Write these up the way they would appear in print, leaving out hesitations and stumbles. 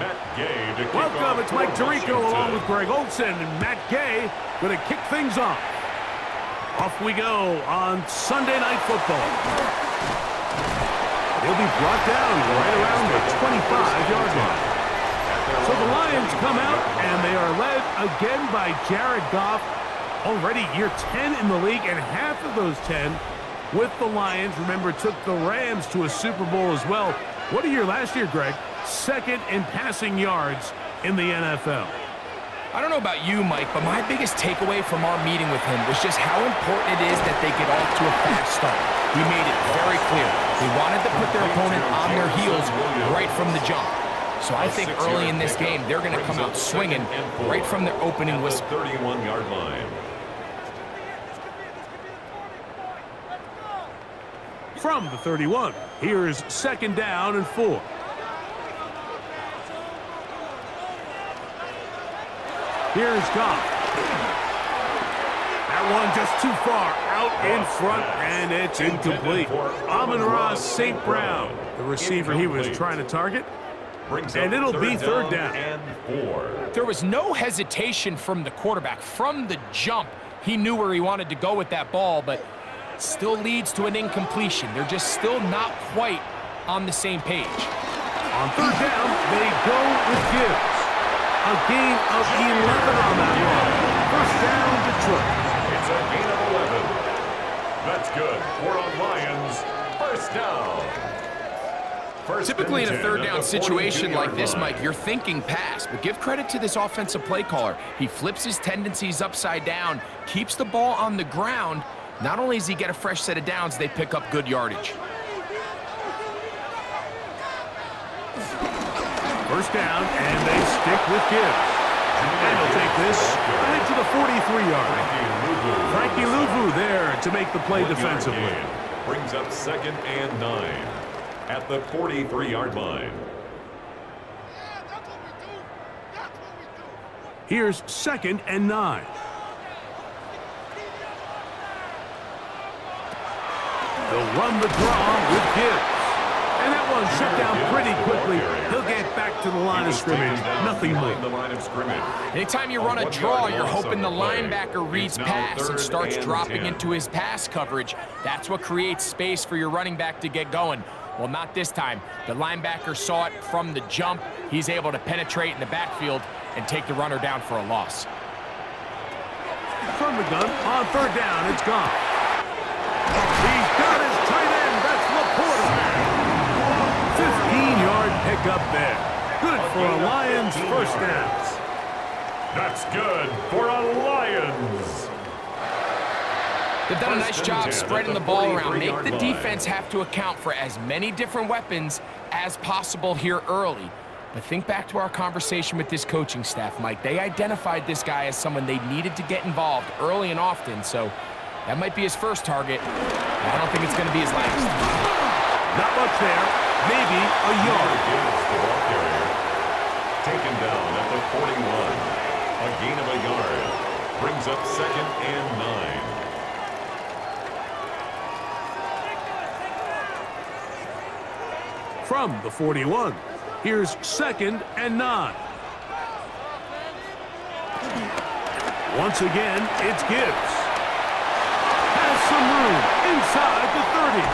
Welcome, it's Mike Tirico along with Greg Olson and Matt Gay going to kick things off. Off we go on Sunday Night Football. He'll be brought down right around the 25-yard line. So the Lions come out, and they are led again by Jared Goff. Already year 10 in the league, and half of those 10 with the Lions. Remember, took the Rams to a Super Bowl as well. What a year last year, Greg. Second in passing yards in the NFL. I don't know about you, Mike, but my biggest takeaway from our meeting with him was just how important it is that they get off to a fast start. He made it very clear. He wanted to put their opponent on their heels right from the jump. So I think early in this game, they're going to come out swinging right from their opening whistle. 31-yard line. From the 31, here's second down and 4. Here's Goff. That one just too far out in front, and it's incomplete. Amon-Ra St. Brown, the receiver he was trying to target. And it'll be third down. There was no hesitation from the quarterback. From the jump, he knew where he wanted to go with that ball, but still leads to an incompletion. They're just still not quite on the same page. On third down, they go with Gibbs. A gain of 11 on that one. First down, Detroit. It's a gain of 11. That's good for a Lions first down. Typically in a third down situation like this, Mike, you're thinking pass, but give credit to this offensive play caller. He flips his tendencies upside down, keeps the ball on the ground. Not only does he get a fresh set of downs, they pick up good yardage. First down, and they stick with Gibbs. And he'll take this ahead to the 43-yard. Frankie Louvu there to make the play defensively. Brings up second and 9 at the 43-yard line. Here's second and 9. They'll run the draw with Gibbs. And that one shut down pretty quickly. He'll get back to the line of scrimmage. Nothing more. Anytime you run a draw, you're hoping the linebacker reads pass and starts dropping into his pass coverage. That's what creates space for your running back to get going. Well, not this time. The linebacker saw it from the jump. He's able to penetrate in the backfield and take the runner down for a loss. From the gun, on third down, it's gone. He's got his tight end. That's Laporta. 15-yard pickup there. Good for a Lions first down. That's good for a Lions. They've done a nice job spreading the ball around. Make the defense have to account for as many different weapons as possible here early. But think back to our conversation with this coaching staff, Mike. They identified this guy as someone they needed to get involved early and often, so that might be his first target. I don't think it's going to be his last. Not much there. Maybe a yard. Taken down at the 41. A gain of a yard. Brings up second and 9. From the 41, here's second and 9. Once again, it's Gibbs. Has some room inside the 30.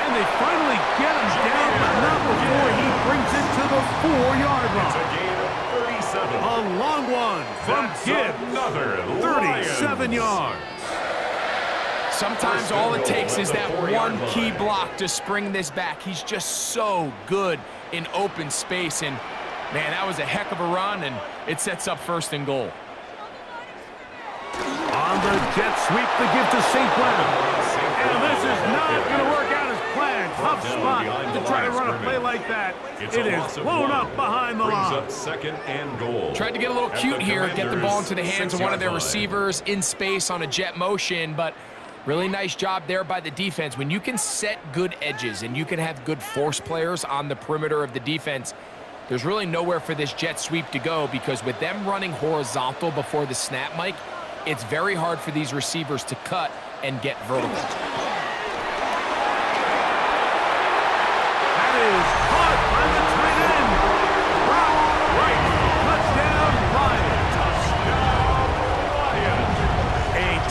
And they finally get him down, but not before he brings it to the 4-yard line. It's a gain of 37. A long one from Gibbs. Another 37 yards. Sometimes all it takes is that one key block to spring this back. He's just so good in open space. And, man, that was a heck of a run, and it sets up first and goal. On the jet sweep, the give to St. Brown. And this is not going to work out as planned. Tough spot to try to run a play like that. It is blown up behind the line. Second and goal. Tried to get a little cute here, get the ball into the hands of one of their receivers in space on a jet motion, but really nice job there by the defense. When you can set good edges and you can have good force players on the perimeter of the defense, there's really nowhere for this jet sweep to go, because with them running horizontal before the snap, Mike, it's very hard for these receivers to cut and get vertical. That is caught by the tight end.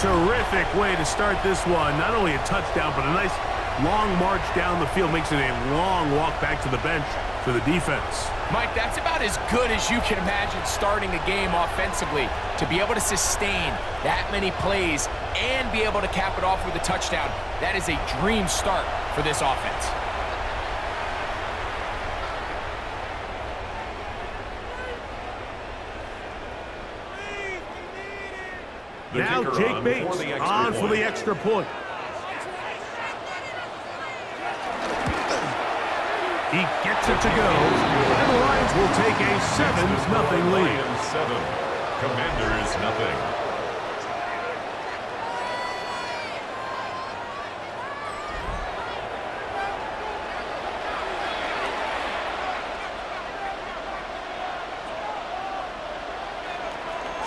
terrific way to start this one. Not only a touchdown, but a nice long march down the field. Makes it a long walk back to the bench for the defense. Mike, that's about as good as you can imagine starting a game offensively. To be able to sustain that many plays and be able to cap it off with a touchdown, that is a dream start for this offense. Now Jake Bates on for the extra point. He gets it to go, and the Lions will take a 7-0 lead. 7, Commanders nothing.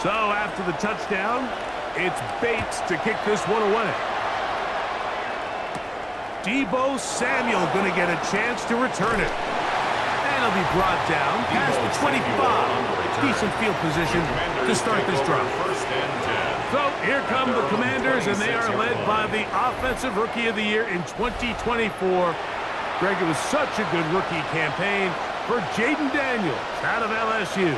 So after the touchdown, it's Bates to kick this one away. Deebo Samuel going to get a chance to return it. And he'll be brought down past the 25. Decent field position to start this drive. So here come the Commanders, and they are led by the Offensive Rookie of the Year in 2024. Greg, it was such a good rookie campaign for Jaden Daniels out of LSU.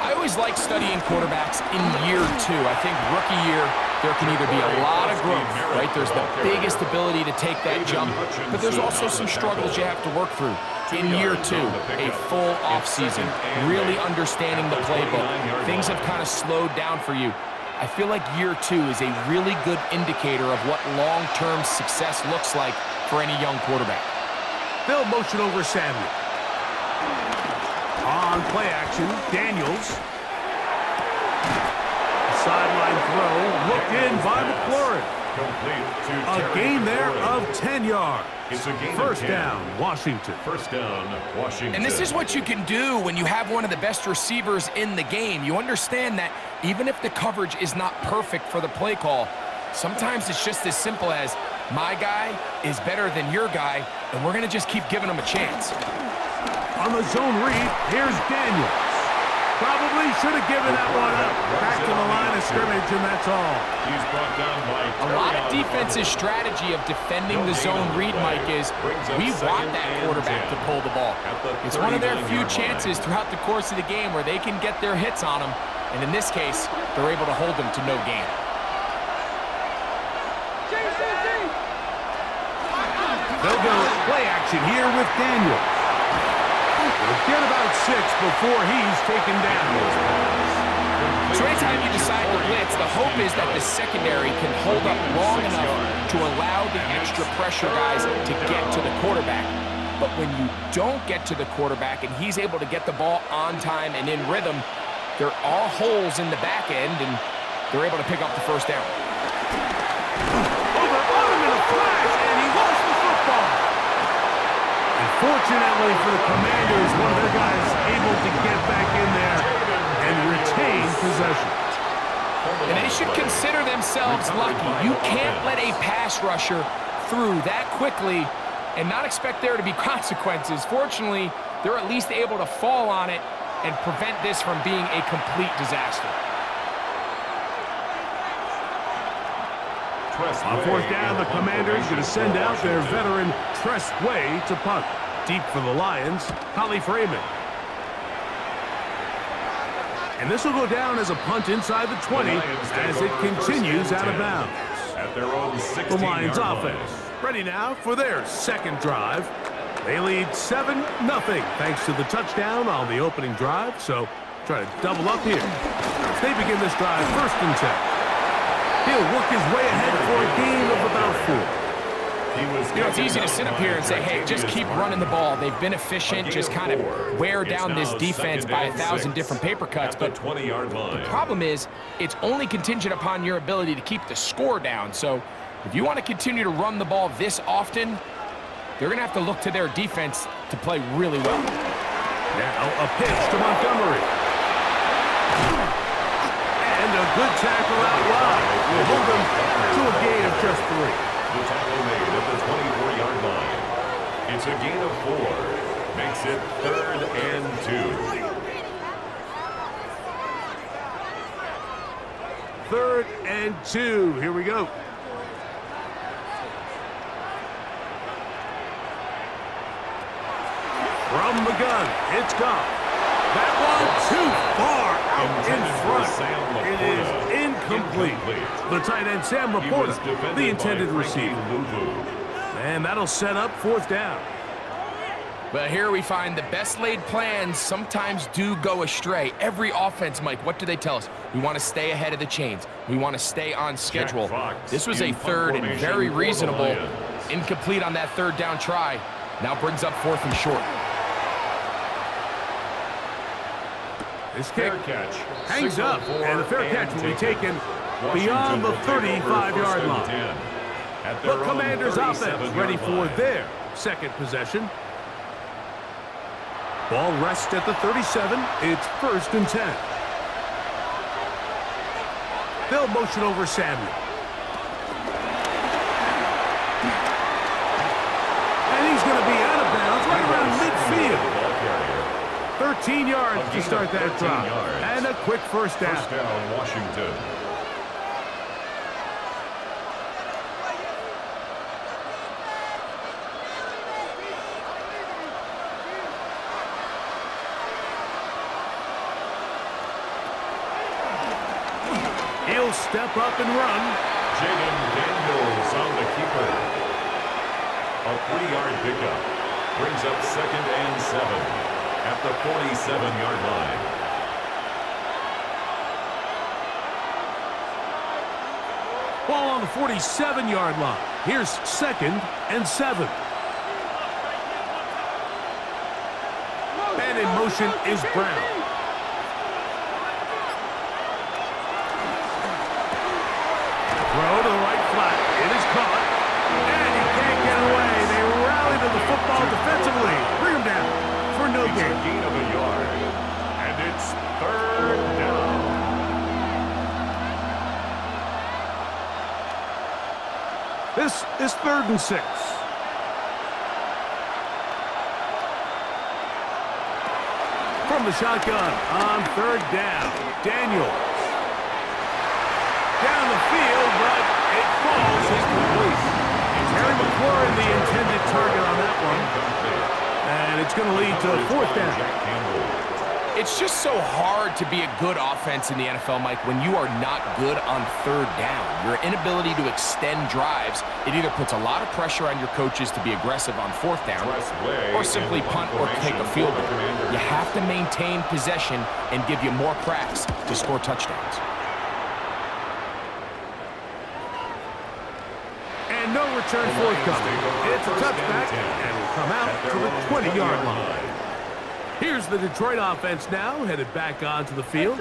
I always like studying quarterbacks in year 2. I think rookie year, there can either be a lot of growth, right? There's the biggest ability to take that jump, but there's also some struggles you have to work through. In year 2, a full offseason, really understanding the playbook. Things have kind of slowed down for you. I feel like year 2 is a really good indicator of what long-term success looks like for any young quarterback. They'll motion over Samuel. On play action, Daniels. Sideline throw, looked in by McLaurin. A gain there of 10 yards. First down, Washington. First down, Washington. And this is what you can do when you have one of the best receivers in the game. You understand that even if the coverage is not perfect for the play call, sometimes it's just as simple as my guy is better than your guy, and we're going to just keep giving him a chance. On the zone read, here's Daniels. Probably should have given that one up. Back to the line of scrimmage, and that's all. He's brought down by a lot of defense's strategy of defending the zone read, Mike, is we want that quarterback to pull the ball. It's one of their few chances throughout the course of the game where they can get their hits on him, and in this case, they're able to hold them to no gain. They'll go play action here with Daniels. We'll get about 6 before he's taken down. So anytime you decide to blitz, the hope is that the secondary can hold up long enough to allow the extra pressure guys to get to the quarterback. But when you don't get to the quarterback and he's able to get the ball on time and in rhythm, there are holes in the back end, and they're able to pick up the first down. Over on him in a flash, and he lost the football. Fortunately for the Commanders, one of their guys able to get back in there and retain possession. And they should consider themselves lucky. You can't let a pass rusher through that quickly and not expect there to be consequences. Fortunately, they're at least able to fall on it and prevent this from being a complete disaster. On fourth down, the Commanders going to send out their veteran Tress Way to punt. Deep for the Lions, Holly Freeman. And this will go down as a punt inside the 20 as it continues out of bounds. At their own the Lions offense ready now for their second drive. They lead 7-0 thanks to the touchdown on the opening drive. So try to double up here. As they begin this drive, 1st and 10. He'll work his way ahead for a gain of about 4. You know, it's easy to sit up here and say, hey, just keep running the ball. They've been efficient, just kind of wear down this defense by 1,000 different paper cuts. But the problem is, it's only contingent upon your ability to keep the score down. So if you want to continue to run the ball this often, they're going to have to look to their defense to play really well. Now a pitch to Montgomery. And a good tackle out wide. Will hold them to a gain of just 3. The tackle made at the 24-yard line. It's a gain of 4. Makes it 3rd and 2. 3rd and 2. Here we go. From the gun, it's gone. That one too far out in front. It is incomplete. The tight end, Sam Laporta, the intended receiver. And that'll set up 4th down. Well, here we find the best laid plans sometimes do go astray. Every offense, Mike, what do they tell us? We want to stay ahead of the chains. We want to stay on schedule. This was a 3rd and very reasonable. Incomplete on that 3rd down try. Now brings up 4th and short. This kick hangs up, and the fair catch will be taken beyond the 35-yard line. The Commanders' offense ready for their 2nd possession. Ball rests at the 37. It's 1st and 10. They'll motion over Samuel. And he's going to be out of bounds right around midfield. 13 yards to start that drop. And a quick 1st down. First down, Washington. He'll step up and run. Jaden Daniels on the keeper. A 3-yard pickup. Brings up 2nd and 7 at the 47-yard line. Ball on the 47-yard line. Here's 2nd and 7. And in motion is Brown. Throw to the right flat. It is caught. And he can't get away. They rally to the football defensively. Bring him down for no gain. A gain of a yard. And it's 3rd down. This is 3rd and 6. From the shotgun on 3rd down. Daniels. Down the field, but it falls incomplete. Terry McLaurin, the intended target on that one. And it's going to lead to 4th down. It's just so hard to be a good offense in the NFL, Mike, when you are not good on 3rd down. Your inability to extend drives, it either puts a lot of pressure on your coaches to be aggressive on 4th down or simply punt or take a field goal. You have to maintain possession and give you more cracks to score touchdowns. And no return forthcoming. It's a touchback, and will come out to the 20-yard line. Here's the Detroit offense now, headed back onto the field.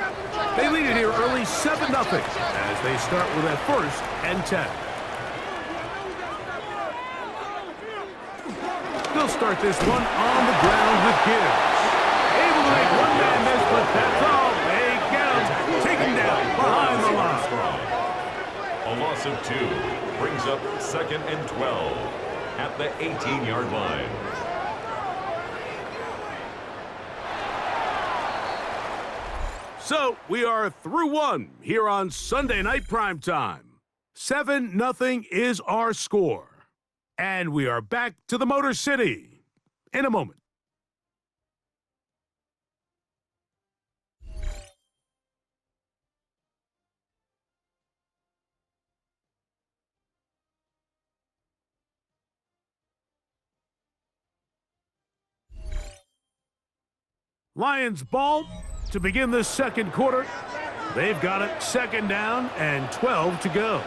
They lead it here early 7-0 as they start with a 1st and 10. They'll start this one on the ground with Gibbs. Able to make one man miss, but that's all. They get him. Take him down behind the line. A loss of 2 brings up 2nd and 12 at the 18-yard line. So we are through 1 here on Sunday Night Primetime. 7-0 is our score. And we are back to the Motor City in a moment. Lions ball to begin the 2nd quarter. They've got it 2nd down and 12 to go.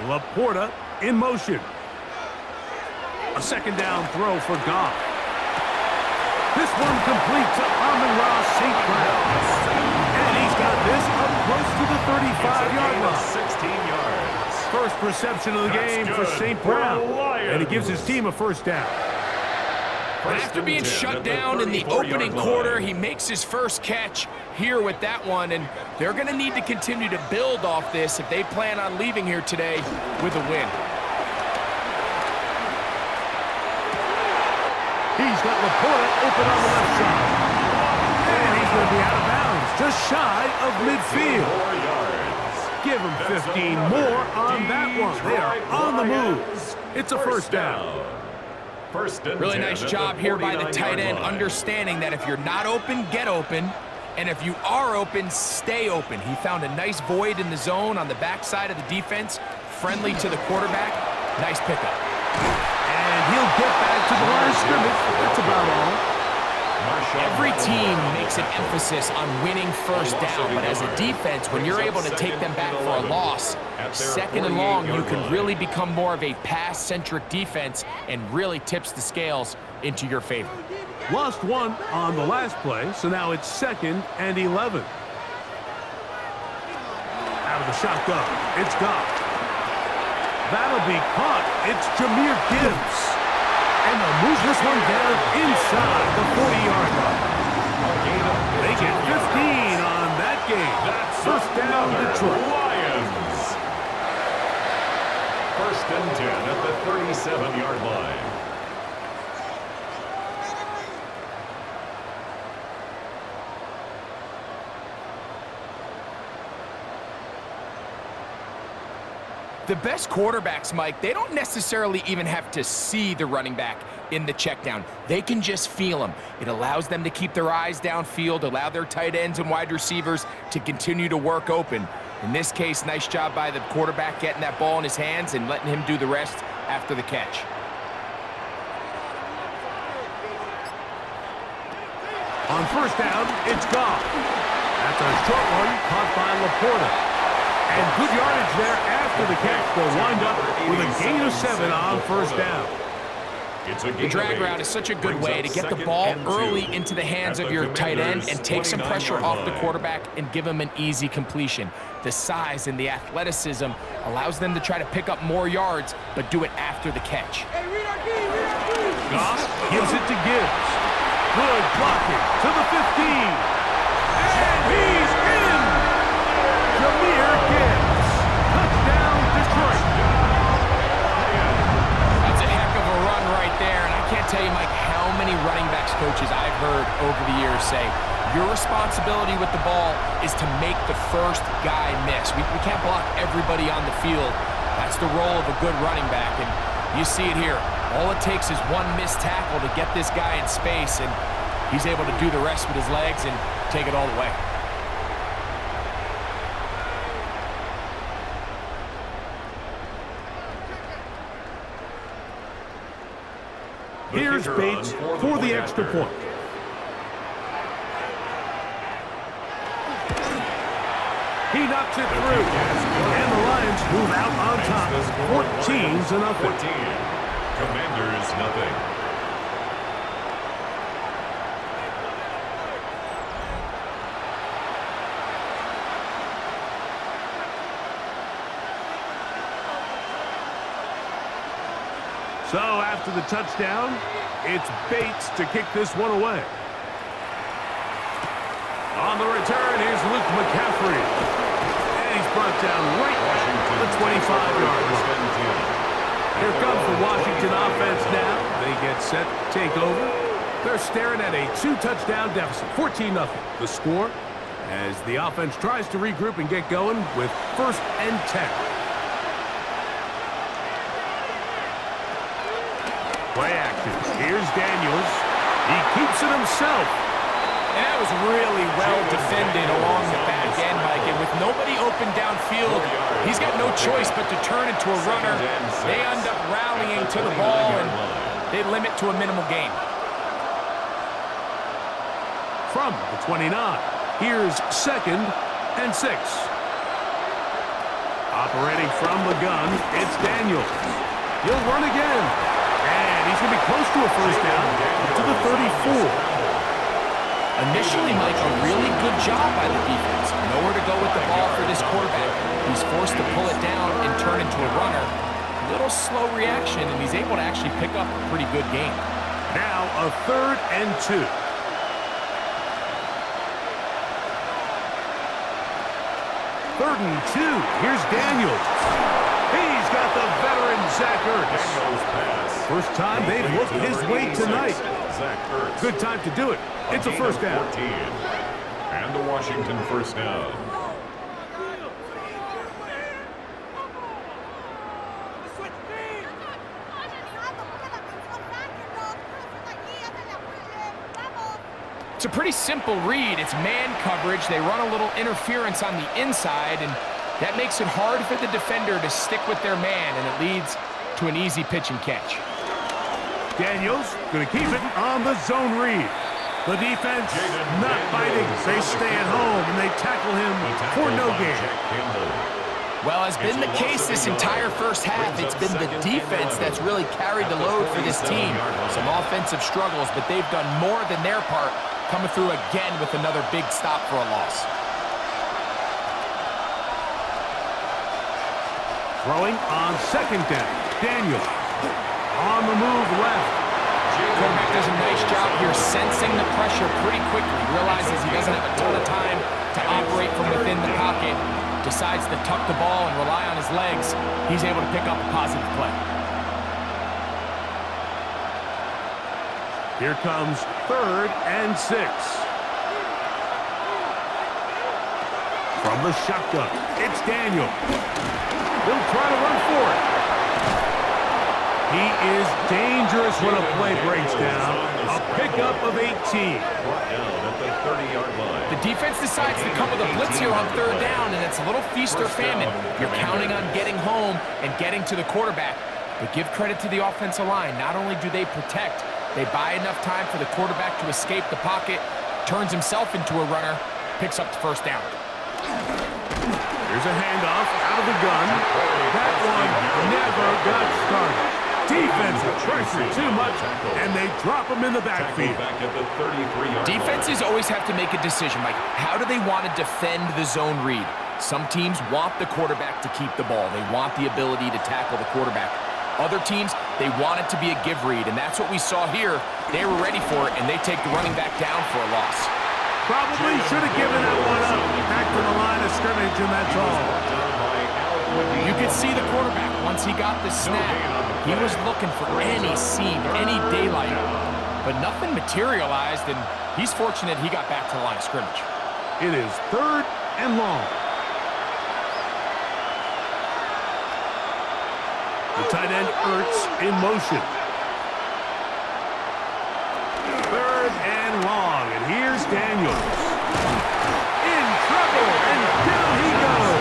Laporta in motion. A 2nd down throw for Goff. This one complete to Amon-Ra St. Brown. And he's got this up close to the 35-yard line. 16 yards. First reception of the game for St. Brown. And it gives his team a 1st down. But after being shut down in the opening quarter, he makes his first catch here with that one, and they're going to need to continue to build off this if they plan on leaving here today with a win. He's got Laporta open on the left side. And he's going to be out of bounds, just shy of midfield. 4 yards. Give them 15 more on that one. They are on the move. It's a first down. First and Really 10 nice at job here by the tight end, line. understanding that if you're not open, get open. And if you are open, stay open. He found a nice void in the zone on the backside of the defense, friendly to the quarterback. Nice pickup. And he'll get back to the line of scrimmage. That's about all. Every team makes an emphasis on winning first down, but as a defense, when you're able to take them back for a loss, second and long, you can really become more of a pass-centric defense and really tips the scales into your favor. Lost one on the last play, so now it's 2nd and 11. Out of the shotgun, it's Goff. That'll be caught. It's Jahmyr Gibbs. And they'll move this one down inside the 40-yard line. They get 15 on that game. First down, Detroit. Lions. First and 10 at the 37-yard line. The best quarterbacks, Mike, they don't necessarily even have to see the running back in the check down. They can just feel him. It allows them to keep their eyes downfield, allow their tight ends and wide receivers to continue to work open. In this case, nice job by the quarterback getting that ball in his hands and letting him do the rest after the catch. On first down, it's Goff. That's a short one caught by Laporta. And good yardage there after the catch. They'll wind up with a gain of 7 on first down. The drag route is such a good way to get the ball early into the hands of your tight end and take some pressure off the quarterback and give him an easy completion. The size and the athleticism allows them to try to pick up more yards, but do it after the catch. Goff gives it to Gibbs. Good blocking to the 15. And he's in! Jahmyr Gibbs. Touchdown, Detroit. That's a heck of a run right there, and I can't tell you, Mike, how many running backs coaches I've heard over the years say, your responsibility with the ball is to make the first guy miss. We can't block everybody on the field. That's the role of a good running back, and you see it here. All it takes is one missed tackle to get this guy in space, and he's able to do the rest with his legs and take it all the way. Here's Bates for the extra point. He knocks it through. And the Lions move out on top. 14-0. 14. Commanders, nothing. So after the touchdown, it's Bates to kick this one away. On the return, here's Luke McCaffrey. And he's brought down right at the 25-yard line. Here comes the Washington offense now. They get set to take over. They're staring at a 2-touchdown deficit, 14-0. The score as the offense tries to regroup and get going with 1st and 10. Play action. Here's Daniels. He keeps it himself. And that was really well defended along the back end, Mike. And with nobody open downfield, he's got no choice but to turn into a runner. They end up rallying to the ball, and they limit to a minimal gain. From the 29, here's 2nd and 6. Operating from the gun, it's Daniels. He'll run again. And he's going to be close to a first down to the 34. Initially, Mike, a really good job by the defense. Nowhere to go with the ball for this quarterback. He's forced to pull it down and turn into a runner. Little slow reaction, and he's able to actually pick up a pretty good game. Now a 3rd and 2. Third and 2. Here's Daniels. He's got the veteran Zach Ertz. First time they've looked his way tonight. Good time to do it. It's a first down. 14. And the Washington first down. It's a pretty simple read. It's man coverage. They run a little interference on the inside, and that makes it hard for the defender to stick with their man, and it leads to an easy pitch and catch. Daniels going to keep it on the zone read. The defense not biting. They stay at home, and they tackle him for no gain. Well, as been the case this entire first half, it's been the defense that's really carried the load for this team. Some offensive struggles, but they've done more than their part, coming through again with another big stop for a loss. Throwing on second down. Daniels on the move left. Quarterback does a nice job here sensing the pressure pretty quickly. Realizes he doesn't have a ton of time to operate from within the pocket. Decides to tuck the ball and rely on his legs. He's able to pick up a positive play. Here comes 3rd and 6. From the shotgun, it's Daniel. He'll try to run for it. He is dangerous when a play breaks down. A pickup of 18. The defense decides to come with a blitz here on 3rd down, and it's a little feast or famine. You're counting on getting home and getting to the quarterback. But give credit to the offensive line. Not only do they protect, they buy enough time for the quarterback to escape the pocket, turns himself into a runner, picks up the 1st down. Here's a handoff out of the gun. That one never got started. Defensive pressure too much, and they drop him in the backfield. Defenses always have to make a decision, Mike. How do they want to defend the zone read? Some teams want the quarterback to keep the ball. They want the ability to tackle the quarterback. Other teams, they want it to be a give read, and that's what we saw here. They were ready for it, and they take the running back down for a loss. Probably should have given that one up. Back to the line of scrimmage, and that's all. You could see the quarterback, once he got the snap, he was looking for any seam, any daylight, but nothing materialized, and he's fortunate he got back to the line of scrimmage. It is 3rd and long. The tight end Ertz in motion. 3rd and long, and here's Daniels. In trouble, and down he goes.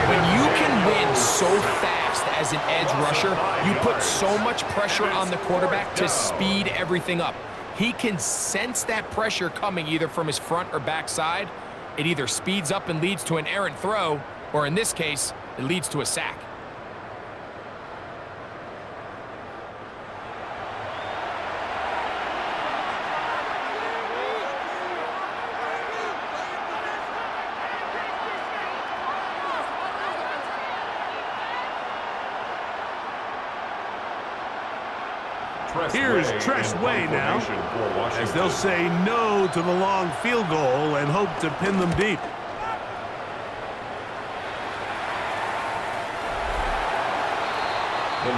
When you can win so fast as an edge rusher, you put so much pressure on the quarterback to speed everything up. He can sense that pressure coming either from his front or back side. It either speeds up and leads to an errant throw, or in this case, it leads to a sack. Here's Tress Way now, as they'll say no to the long field goal and hope to pin them deep.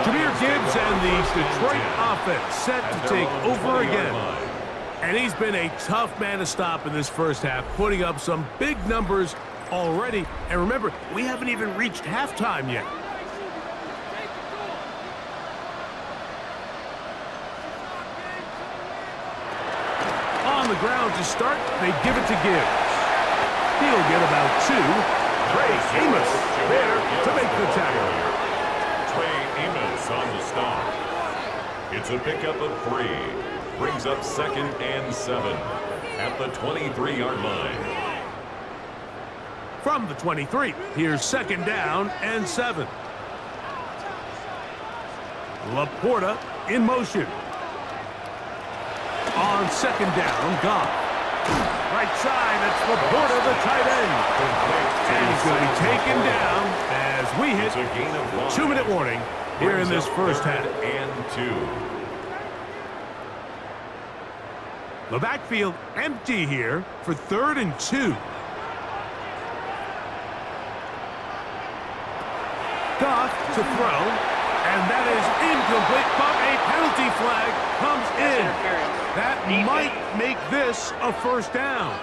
Jahmyr Gibbs and the Detroit offense set to take over again. And he's been a tough man to stop in this first half, putting up some big numbers already. And remember, we haven't even reached halftime yet. On the ground to start, they give it to Gibbs. He'll get about 2. Trey Amos there to make the tackle. Trey Amos on the stop. It's a pickup of 3. Brings up 2nd and 7 at the 23-yard line. From the 23, here's 2nd down and 7. Laporta in motion. On 2nd down, Goff. Right side, that's Laporta, the tight end. And he's going to be taken down as we hit a 2-minute warning here in this first half. And 2. The backfield empty here for 3rd and 2. Goff to throw, and that is incomplete, but a penalty flag comes in. That might make this a 1st down.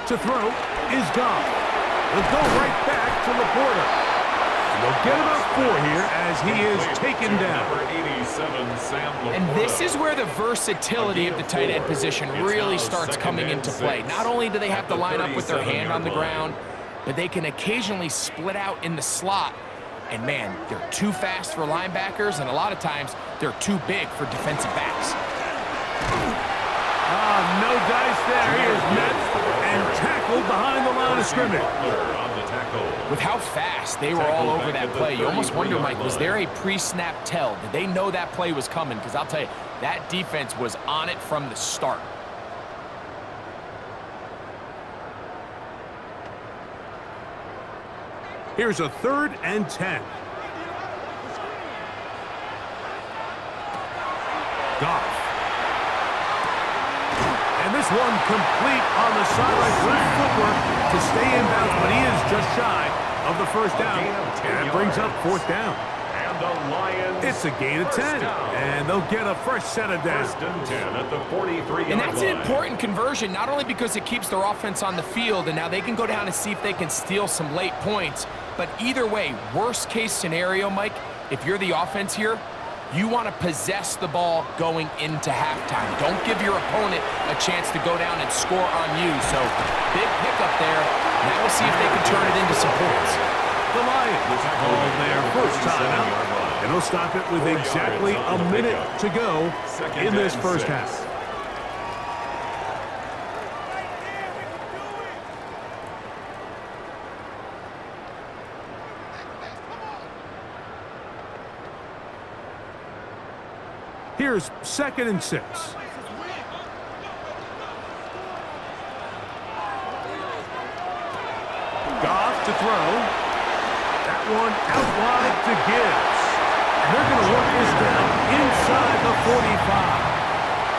To throw is Goff. He'll go right back to Laporta. And they'll get about 4 here as he is taken down. Number 87, Sam Laporta. And this is where the versatility of the tight end position really starts coming into play. Not only do they have to line up with their hand on the ground, but they can occasionally split out in the slot. And man, they're too fast for linebackers, and a lot of times they're too big for defensive backs. No dice there. He is met and tackled behind the line of scrimmage. With how fast they were all over that play, you almost wonder, Mike, was there a pre-snap tell? Did they know that play was coming? Because I'll tell you, that defense was on it from the start. Here's a 3rd and 10. Goff. And this one complete on the sideline. Good footwork to stay in bounds, but he is just shy of the first down. And brings up 4th down. And the Lions. It's a gain of 10. And they'll get a fresh set of downs. 1st and 10 at the 43-yard line. And that's an important conversion, not only because it keeps their offense on the field, and now they can go down and see if they can steal some late points. But either way, worst case scenario, Mike, if you're the offense here, you want to possess the ball going into halftime. Don't give your opponent a chance to go down and score on you. So, big pickup there. Now we'll see if they can turn it into some points. The Lions call their first timeout, and they'll stop it with exactly a minute to go in this first half. Here's 2nd and 6. Goff to throw. That one out wide to Gibbs. And they're going to work this down inside the 45.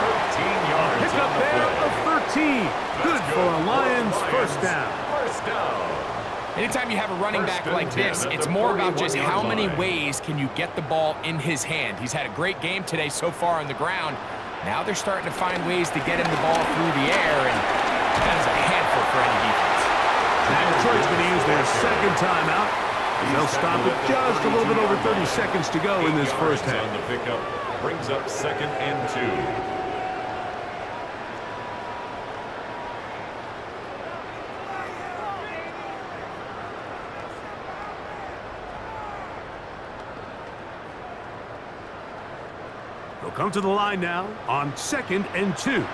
13 yards. Pick up there of 13. Good for a Lions first down. First down. Anytime you have a running back like this, it's more about just how many ways can you get the ball in his hand. He's had a great game today so far on the ground. Now they're starting to find ways to get him the ball through the air, and that is a handful for any defense. Now Detroit's going to use their 2nd timeout, and they'll stop it just a little bit over 30 seconds to go in this first half. On the pickup brings up 2nd and 2. They'll come to the line now on 2nd and 2.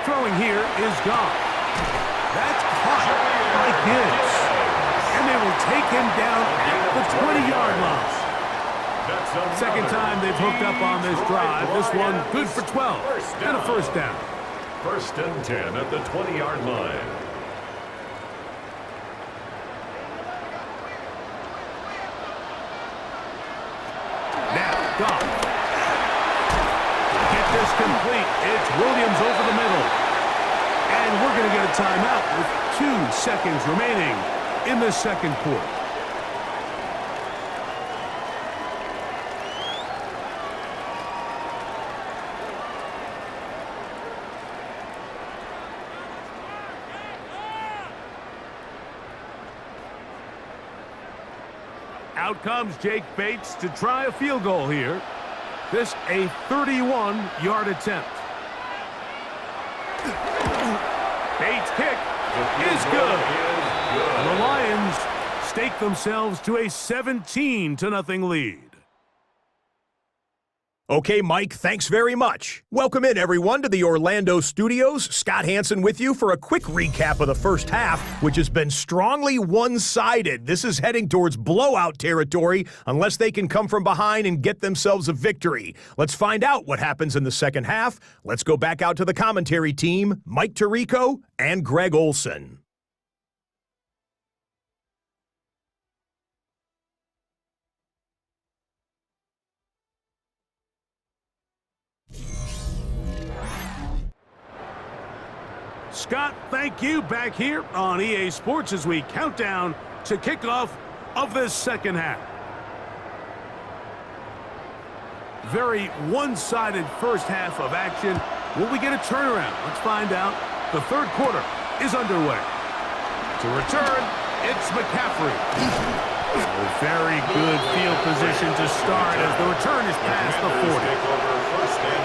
Throwing here is Goff. That's caught by Gibbs. And they will take him down at the 20-yard line. 2nd time they've hooked up on this drive. This one good for 12 and a first down. 1st and 10 at the 20-yard line. Goff. Get this complete. It's Williams over the middle. And we're going to get a timeout with 2 seconds remaining in the 2nd quarter. Out comes Jake Bates to try a field goal here. This a 31-yard attempt. Bates' kick is good. And the Lions stake themselves to a 17-0 lead. Okay, Mike, thanks very much. Welcome in, everyone, to the Orlando studios. Scott Hansen with you for a quick recap of the first half, which has been strongly one-sided. This is heading towards blowout territory unless they can come from behind and get themselves a victory. Let's find out what happens in the second half. Let's go back out to the commentary team, Mike Tirico and Greg Olson. Scott, thank you. Back here on EA Sports as we count down to kickoff of this second half. Very one-sided first half of action. Will we get a turnaround? Let's find out. The third quarter is underway. To return, it's McCaffrey. A very good field position to start as the return is past the 40.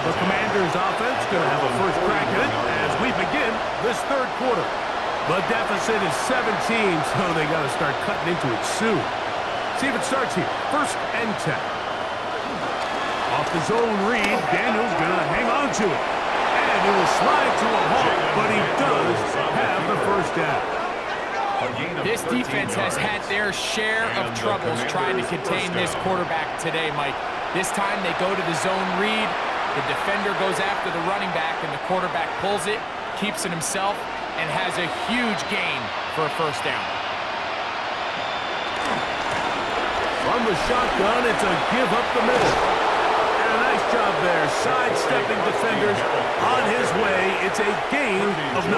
The Commanders' offense going to have a first crack at it as we begin this third quarter. The deficit is 17, so they got to start cutting into it soon. See if it starts here. First and 10. Off the zone read, Daniels going to hang on to it. And it will slide to a halt, but he does have the first down. This defense has had their share of troubles trying to contain this quarterback today, Mike. This time they go to the zone read, the defender goes after the running back, and the quarterback pulls it, keeps it himself, and has a huge gain for a first down. From the shotgun, it's a give up the middle. And a nice job there, sidestepping defenders on his way. It's a gain of 9.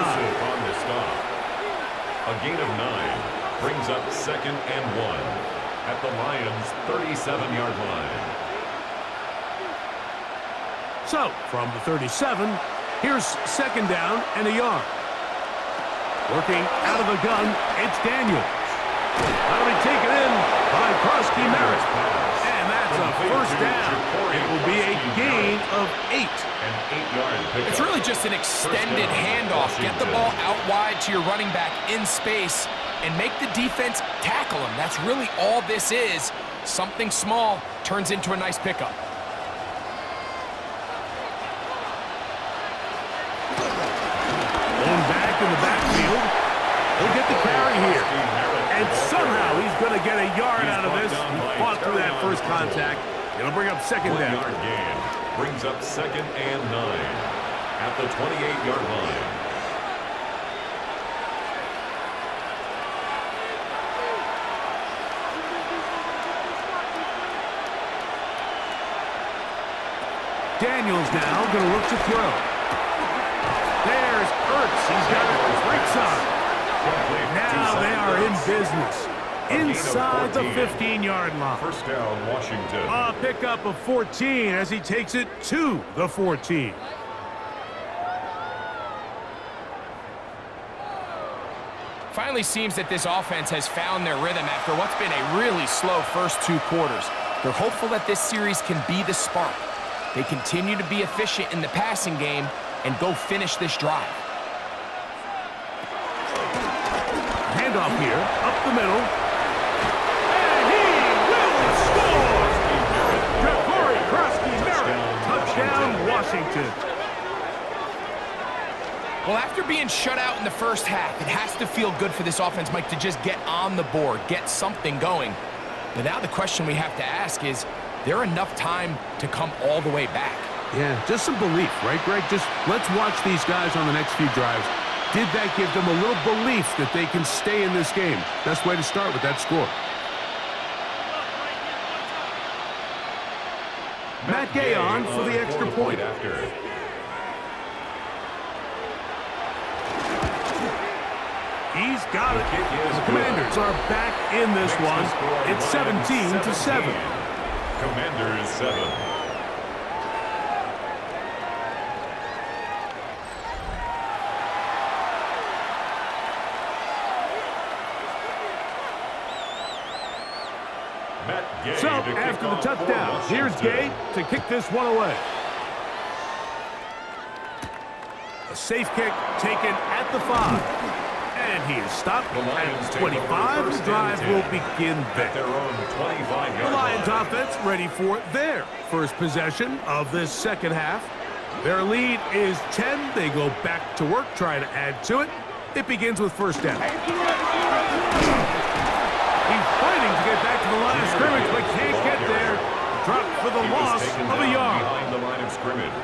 A gain of 9 brings up second and 1 at the Lions' 37-yard line. So, from the 37, here's second down and a yard. Working out of the gun, it's Daniels. That'll be taken in by Krosky Merritt. And that's a first down. It will be a gain of 8. An 8-yard pickup. It's really just an extended handoff. Get the ball out wide to your running back in space and make the defense tackle him. That's really all this is. Something small turns into a nice pickup. Going back in the backfield. He'll get the carry here. And somehow he's going to get a yard out of this. He fought through that first contact. It'll bring up second down. 1-yard gain brings up second and 9 at the 28-yard line. Daniels now going to look to throw. There's Ertz. He's got it. Breaks on. Now they are in business. Inside the 15-yard line. First down, Washington. A pickup of 14 as he takes it to the 14. Finally seems that this offense has found their rhythm after what's been a really slow first 2 quarters. They're hopeful that this series can be the spark. They continue to be efficient in the passing game and go finish this drive. Handoff here, up the middle. And he will score! Ja'Cory Krosky-Merritt, touchdown Washington. Well, after being shut out in the first half, it has to feel good for this offense, Mike, to just get on the board, get something going. But now the question we have to ask is there enough time to come all the way back? Yeah, just some belief, right, Greg? Just let's watch these guys on the next few drives. Did that give them a little belief that they can stay in this game? Best way to start with that score. Matt Gay on for the extra point. He's got it. The Commanders are back in this one. It's 17-7. Commanders 7. So, after the touchdown, here's Gay to kick this one away. A safe kick taken at the 5. And he is stopped at 25. The drive will begin there. The Lions offense ready for their first possession of this second half. Their lead is 10. They go back to work, trying to add to it. It begins with first down. He's fighting to get back to the line of scrimmage, but can't get there. Dropped for the loss of a yard.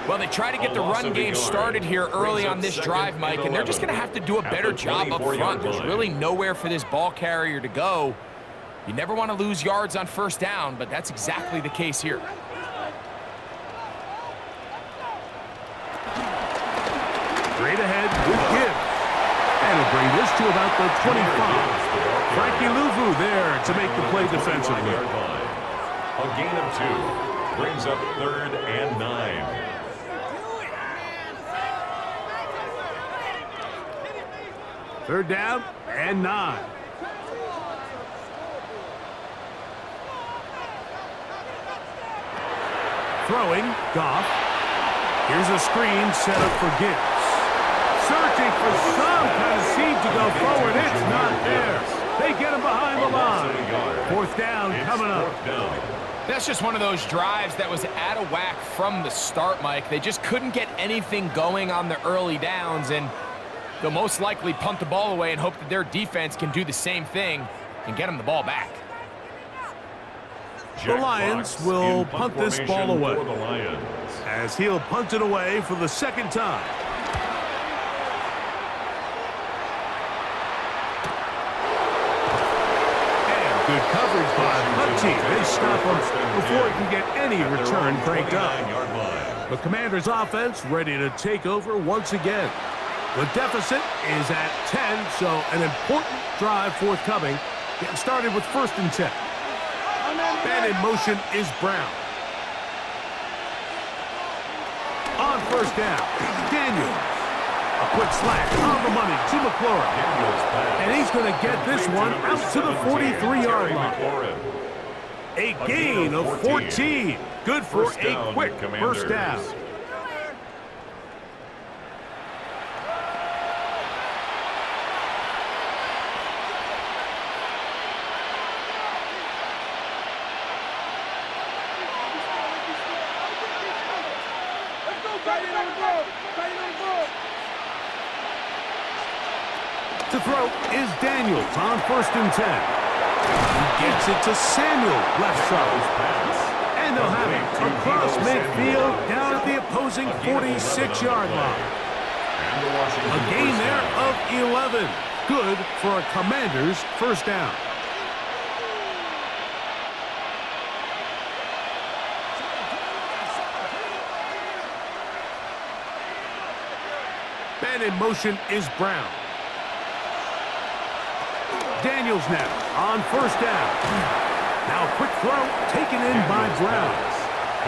Well, they try to get the run game started here early on this drive, Mike, and they're just going to have to do a better job up front. There's really nowhere for this ball carrier to go. You never want to lose yards on first down, but that's exactly the case here. Straight ahead with Gibbs. And he'll bring this to about the 25. Frankie Louvu there to make the play defensively. A gain of 2 brings up third and 9. Third down and 9. Throwing, Goff. Here's a screen set up for Gibbs. Searching for some kind of seed to go forward. It's not there. They get him behind the line. Fourth down coming up. That's just one of those drives that was out of whack from the start, Mike. They just couldn't get anything going on the early downs, and they'll most likely punt the ball away and hope that their defense can do the same thing and get them the ball back. The Lions will punt this ball away, as he'll punt it away for the second time. And good coverage by the punt team. They stop him before he can get any return cranked up. The Commanders' offense ready to take over once again. The deficit is at 10, so an important drive forthcoming. Getting started with 1st and 10. Man in motion is Brown. On 1st down, Daniels. A quick slant on the money to McLaurin. And he's going to get this one out to the 43-yard line. A gain of 14. Good for a quick 1st down. To throw is Daniels on 1st and 10. He gets it to Samuel, left side. And they'll have it across midfield down at the opposing 46-yard line. A gain there of 11. Good for a Commanders' 1st down. Man in motion is Brown. Daniels now on 1st down. Now a quick throw taken in by Brown.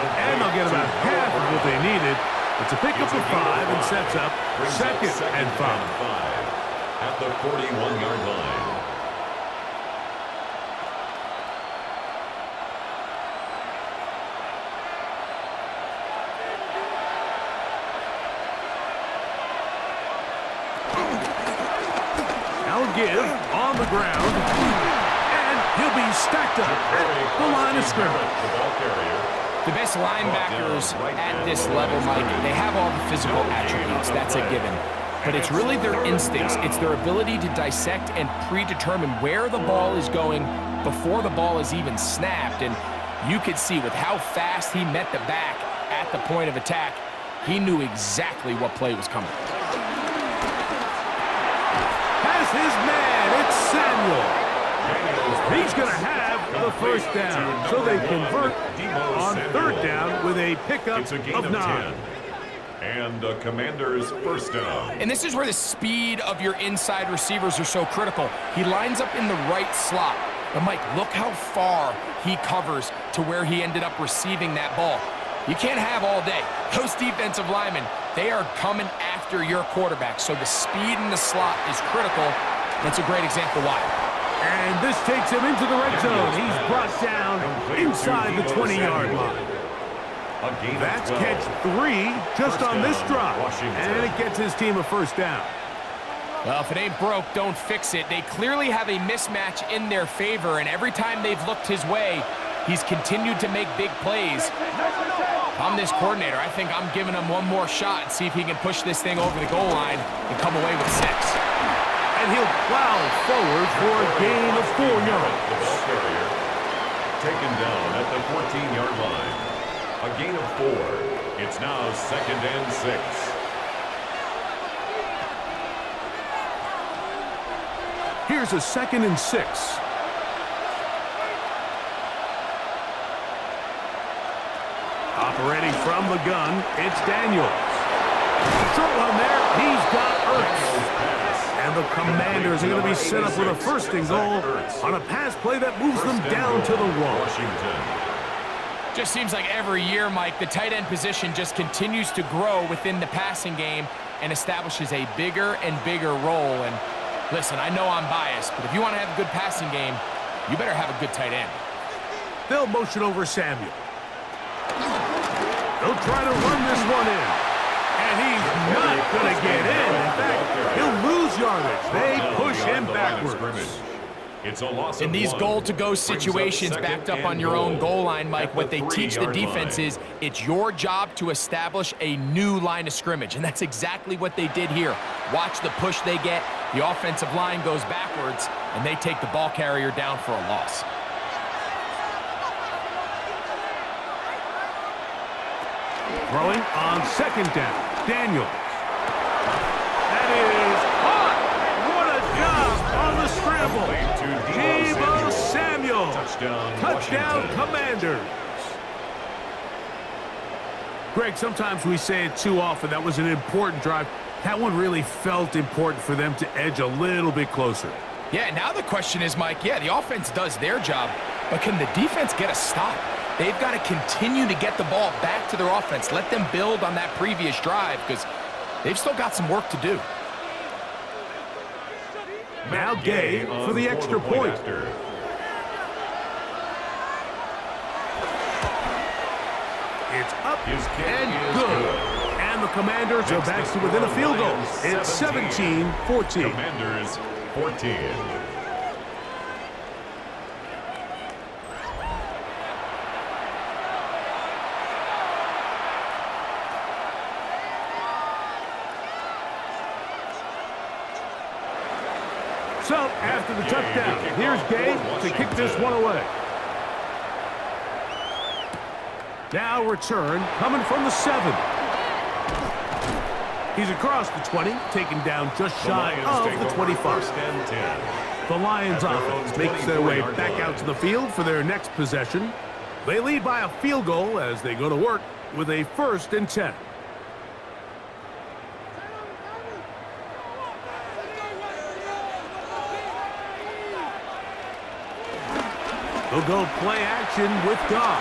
And they'll get about half of what they needed. It's a pickup of 5 and sets up 2nd and 5. At the 41-yard line. Give on the ground, and he'll be stacked up at the line of scrimmage. The best linebackers at this level, Mike, they have all the physical attributes. That's a given. But it's really their instincts. It's their ability to dissect and predetermine where the ball is going before the ball is even snapped. And you could see with how fast he met the back at the point of attack, he knew exactly what play was coming. His man, it's Samuel. He's going to have the 1st down, so they convert on 3rd down with a pickup of 9. And the Commanders' 1st down. And this is where the speed of your inside receivers are so critical. He lines up in the right slot. But Mike, look how far he covers to where he ended up receiving that ball. You can't have all day. Those defensive linemen, they are coming after your quarterback. So the speed in the slot is critical. That's a great example why. And this takes him into the red zone. He's brought down inside the 20-yard line. That's catch 3 just on this drop. And it gets his team a 1st down. Well, if it ain't broke, don't fix it. They clearly have a mismatch in their favor, and every time they've looked his way, he's continued to make big plays. If I'm this coordinator, I think I'm giving him one more shot and see if he can push this thing over the goal line and come away with 6. And he'll plow forward for a gain of 4 yards. The ball carrier taken down at the 14-yard line. A gain of 4. It's now 2nd and 6. Here's a 2nd and 6. Operating from the gun, it's Daniels. Short one there, he's got Ertz. And the Commanders are going to be set up with a 1st and goal on a pass play that moves them down to the wall. Just seems like every year, Mike, the tight end position just continues to grow within the passing game and establishes a bigger and bigger role. And Listen, I know I'm biased, but if you want to have a good passing game, you better have a good tight end. They'll motion over Samuel. They'll try to run this one in. And he's not going to get in. In fact, he'll lose yardage. They push him backwards. It's a loss In of these 1. goal-to-go situations backed up on your own goal line, Mike, what they teach the defense is it's your job to establish a new line of scrimmage, and that's exactly what they did here. Watch the push they get. The offensive line goes backwards, and they take the ball carrier down for a loss. Throwing on second down. Daniels. That is caught. What a job on the scramble. Deebo Samuel. Touchdown Commanders. Greg, sometimes we say it too often. That was an important drive. That one really felt important for them to edge a little bit closer. Yeah, now the question is, Mike, yeah, the offense does their job, but can the defense get a stop? They've got to continue to get the ball back to their offense. Let them build on that previous drive because they've still got some work to do. Now Gay for the extra point. It's up and good. And the Commanders are back to within a field goal. It's 17-14. Commanders 14. So, after the touchdown, here's Gay to kick this one away. Now return, coming from the 7. He's across the 20, taken down just shy of the 25. The Lions offense makes their way back out to the field for their next possession. They lead by a field goal as they go to work with a 1st and 10. They'll go play action with Goff.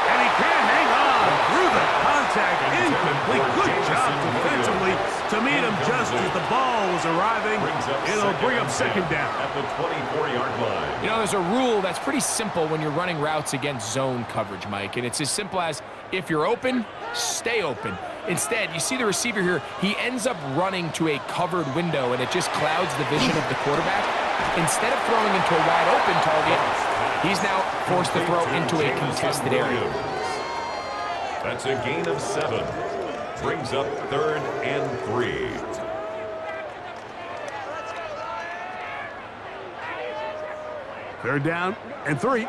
And he can't hang on through the contact. Incomplete. Good job defensively to meet him just as the ball was arriving. It'll bring up second down. At the 24-yard line. You know, there's a rule that's pretty simple when you're running routes against zone coverage, Mike, and it's as simple as if you're open, stay open. Instead, you see the receiver here, he ends up running to a covered window, and it just clouds the vision of the quarterback. Instead of throwing into a wide open target, he's now forced to throw into a contested area. That's a gain of 7. Brings up 3rd and 3. Third down and 3.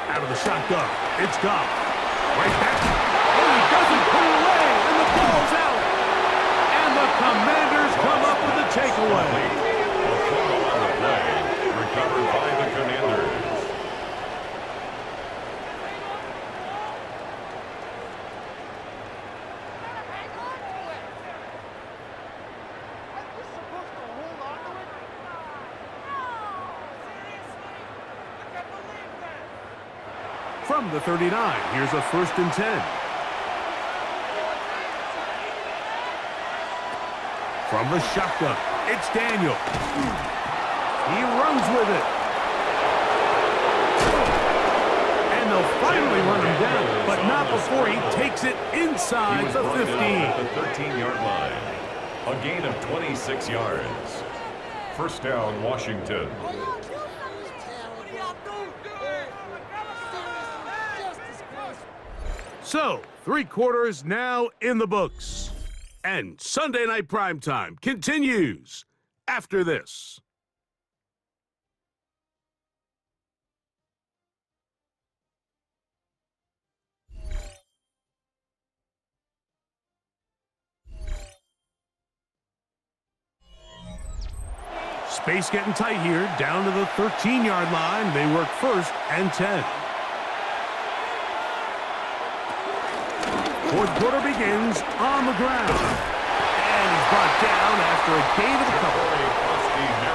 Out of the shotgun, it's Goff. Right back. Oh, he doesn't put it away, and the ball's out. And the Commanders come up with a takeaway. A fumble on the play, recovered by the Commanders. From the 39, here's a 1st and 10. From the shotgun, it's Daniel. He runs with it. And they'll finally run him down, but not before he takes it inside the 15. At the 13-yard line. A gain of 26 yards. First down, Washington. So, 3 quarters now in the books. And Sunday Night Primetime continues after this. Space getting tight here, down to the 13-yard line. They work 1st and 10. Fourth quarter begins on the ground. And he's brought down after a gain of a couple.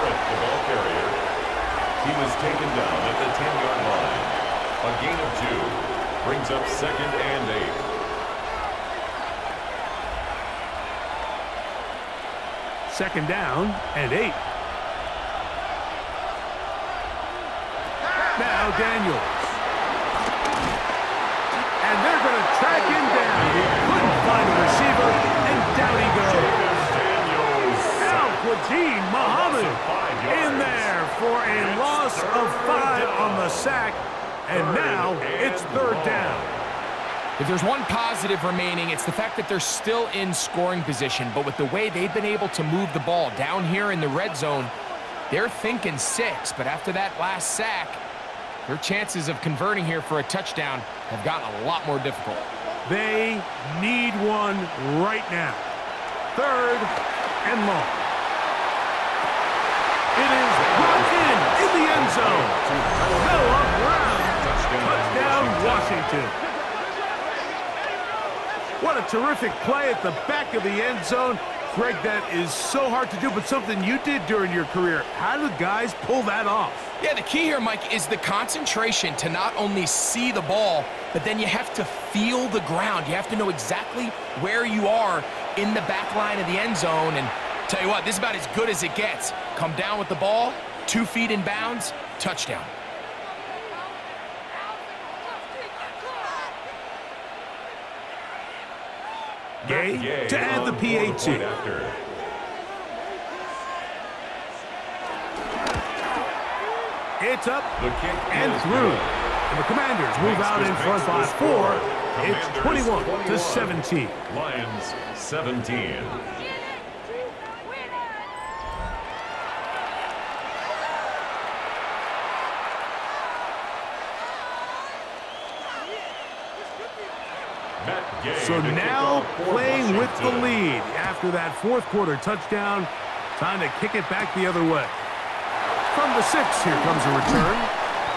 The ball carrier. He was taken down at the 10-yard line. A gain of 2. Brings up 2nd and 8. second down and 8. Now Daniels. And they're going to track him down. He couldn't find a receiver, and down he goes. Al-Quadin Muhammad in there for a loss of 5 on the sack, and now it's third down. If there's one positive remaining, it's the fact that they're still in scoring position, but with the way they've been able to move the ball down here in the red zone, they're thinking 6, but after that last sack, their chances of converting here for a touchdown have gotten a lot more difficult. They need one right now. Third and long. It is brought in the end zone. Noah Brown. Touchdown, Washington. What a terrific play at the back of the end zone. Greg, that is so hard to do, but something you did during your career. How do guys pull that off? Yeah, the key here, Mike, is the concentration to not only see the ball, but then you have to feel the ground. You have to know exactly where you are in the back line of the end zone. And tell you what, this is about as good as it gets. Come down with the ball, 2 feet in bounds, touchdown. Gay to add the PAT. It's up and through. And the Commanders move out in front by 4. It's 21-17. Lions 17. So now playing with the lead after that fourth quarter touchdown. Time to kick it back the other way. From the 6, here comes a return.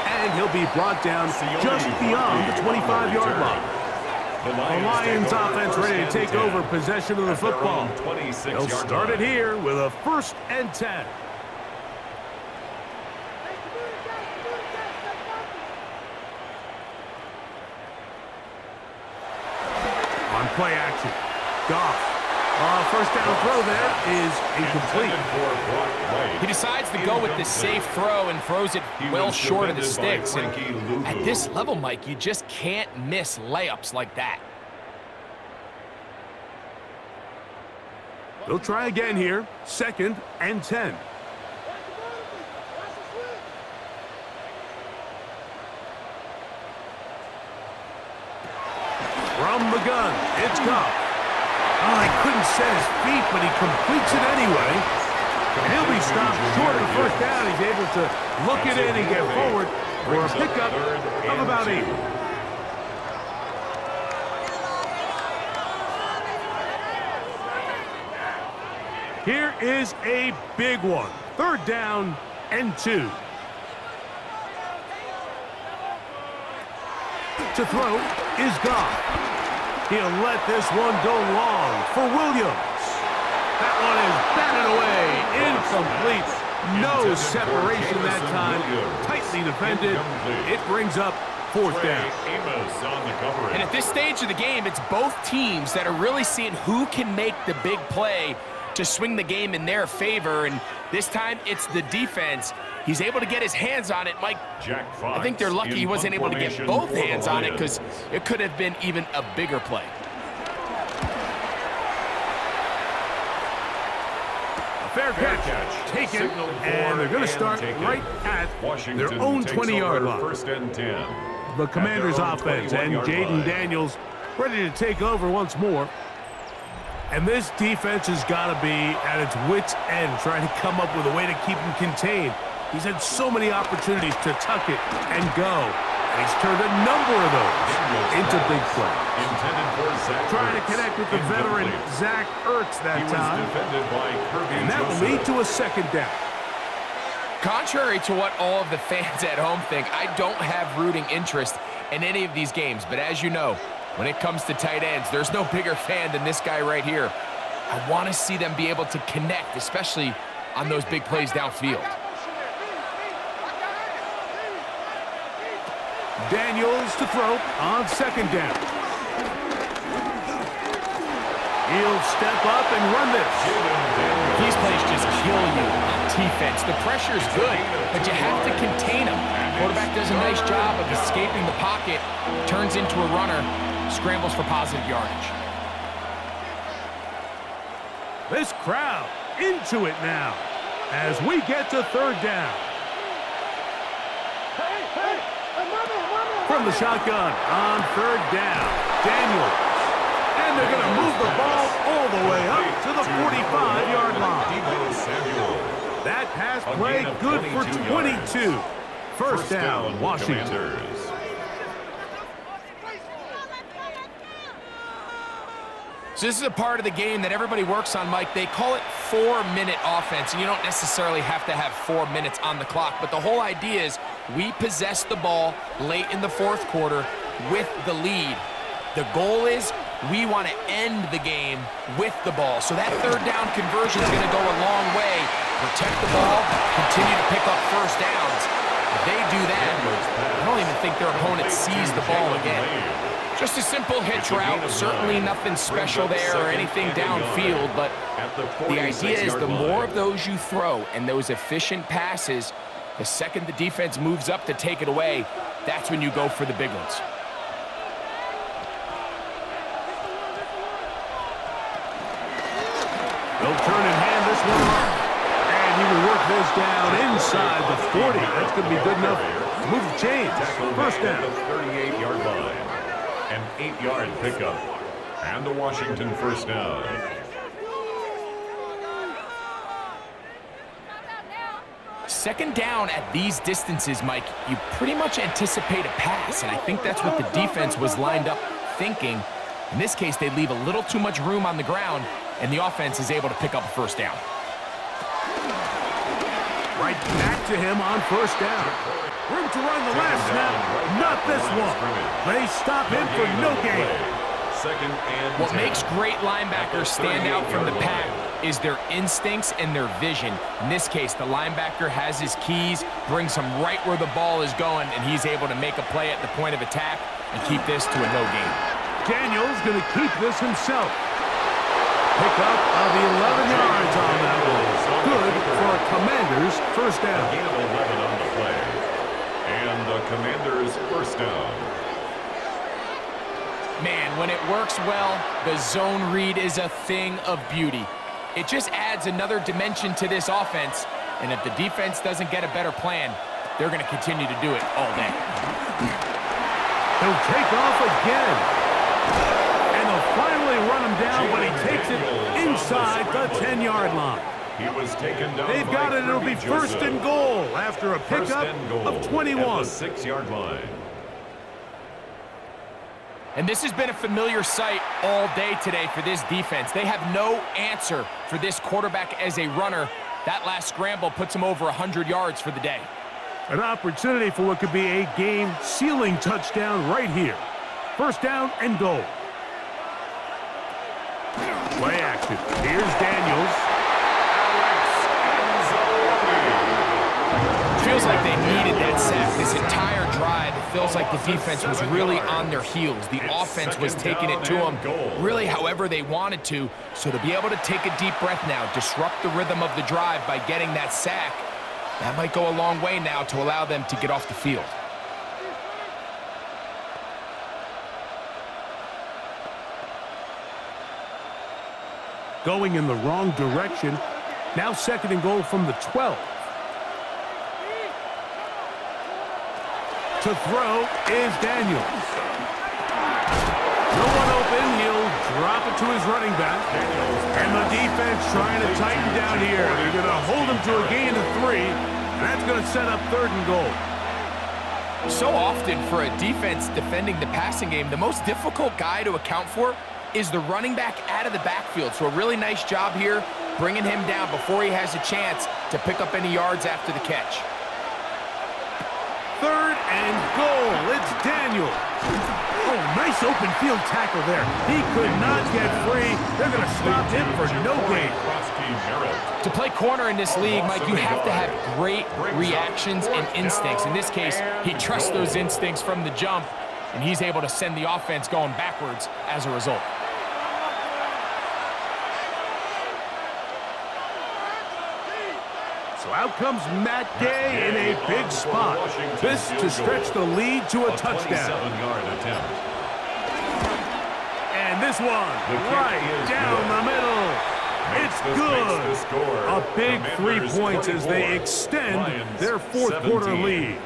And he'll be brought down just beyond the 25-yard line. The Lions offense ready to take over possession of the football. They'll start it here with a 1st and 10. On play action, Goff. First down throw there is incomplete. He decides to go with the safe throw and throws it well short of the sticks. And at this level, Mike, you just can't miss layups like that. They'll try again here. 2nd and 10. From the gun, it's Goff. Oh, he couldn't set his feet, but he completes it anyway. And he'll be stopped short of the first down. He's able to look it in and get forward for a pickup of about 8. Here is a big one. 3rd down and 2. To throw is Goff. He'll let this one go long for Williams. That one is batted away. Incomplete. No separation that time. Tightly defended. It brings up 4th down. And at this stage of the game, it's both teams that are really seeing who can make the big play to swing the game in their favor. And this time, it's the defense. He's able to get his hands on it, Mike. I think they're lucky he wasn't able to get both hands on it because it could have been even a bigger play. A fair catch taken, and they're going to start right at their own 20-yard line. 1st and 10. The Commanders' offense and Jaden Daniels ready to take over once more. And this defense has got to be at its wits' end, trying to come up with a way to keep him contained. He's had so many opportunities to tuck it and go, and he's turned a number of those into big plays. Trying to connect with the veteran Zach Ertz that time, and that will lead to a 2nd down. Contrary to what all of the fans at home think, I don't have rooting interest in any of these games, but as you know, when it comes to tight ends, there's no bigger fan than this guy right here. I want to see them be able to connect, especially on those big plays downfield. Daniels to throw on 2nd down. He'll step up and run this. These plays just kill you on defense. The pressure's good, but you have to contain him. Quarterback does a nice job of escaping the pocket, turns into a runner, scrambles for positive yardage. This crowd into it now as we get to third down. From the shotgun on third down, Daniels. And they're going to move the ball all the way up to the 45-yard line. That pass play good for 22. First down, Washington. So this is a part of the game that everybody works on, Mike. They call it 4-minute offense, and you don't necessarily have to have 4 minutes on the clock. But the whole idea is we possess the ball late in the fourth quarter with the lead. The goal is we want to end the game with the ball. So that third down conversion is going to go a long way. Protect the ball, continue to pick up first downs. If they do that, I don't even think their opponent sees the ball again. Just a simple hitch route, certainly nothing special there or anything downfield, but the idea is the more of those you throw and those efficient passes, the second the defense moves up to take it away, that's when you go for the big ones. They'll turn and hand this one off. And he will work this down inside the 40. That's going to be good enough to move the chains. First down. 38-yard line. An 8-yard pickup. And a Washington first down. Second down at these distances, Mike, you pretty much anticipate a pass, and I think that's what the defense was lined up thinking. In this case, they leave a little too much room on the ground, and the offense is able to pick up a first down. Right back to him on first down. Room to run the last snap. Not this one. They stop him for no gain. Second and What 10. makes great linebackers stand out from the pack is their instincts and their vision. In this case, the linebacker has his keys, brings him right where the ball is going, and he's able to make a play at the point of attack and keep this to a no gain. Daniels going to keep this himself. Pickup of 11 yards on that one. Good for a Commanders first down. Gain of 11 on the play. And the Commanders first down. Man, when it works well, the zone read is a thing of beauty. It just adds another dimension to this offense, and if the defense doesn't get a better plan, they're going to continue to do it all day. He'll take off again. And they'll finally run him down, but he takes it inside the 10-yard line. He was taken down. They've got it. It'll be first and goal after a pickup of 21. At the 6-yard line. And this has been a familiar sight all day today for this defense. They have no answer for this quarterback as a runner. That last scramble puts him over 100 yards for the day. An opportunity for what could be a game-sealing touchdown right here. First down and goal. Play action. Here's Daniels. Feels like they needed that sack this entire drive. It feels like the defense was really on their heels. The offense was taking it to them really however they wanted to. So to be able to take a deep breath now, disrupt the rhythm of the drive by getting that sack, that might go a long way now to allow them to get off the field. Going in the wrong direction. Now second and goal from the 12. To throw is Daniels. No one open. He'll drop it to his running back. And the defense trying to tighten down here. They're going to hold him to a gain of 3. And that's going to set up third and goal. So often for a defense defending the passing game, the most difficult guy to account for is the running back out of the backfield. So a really nice job here bringing him down before he has a chance to pick up any yards after the catch. Third and goal. It's Daniels. Oh, nice open field tackle there. He could not get free. They're going to stop him for no gain. To play corner in this league, Mike, you have to have great reactions and instincts. In this case, he trusts those instincts from the jump, and he's able to send the offense going backwards as a result. So out comes Matt Gay in a big spot. This to stretch the lead to a touchdown. 27-yard attempt. And this one right down the middle. It's good. A big 3 points as they extend their fourth quarter lead.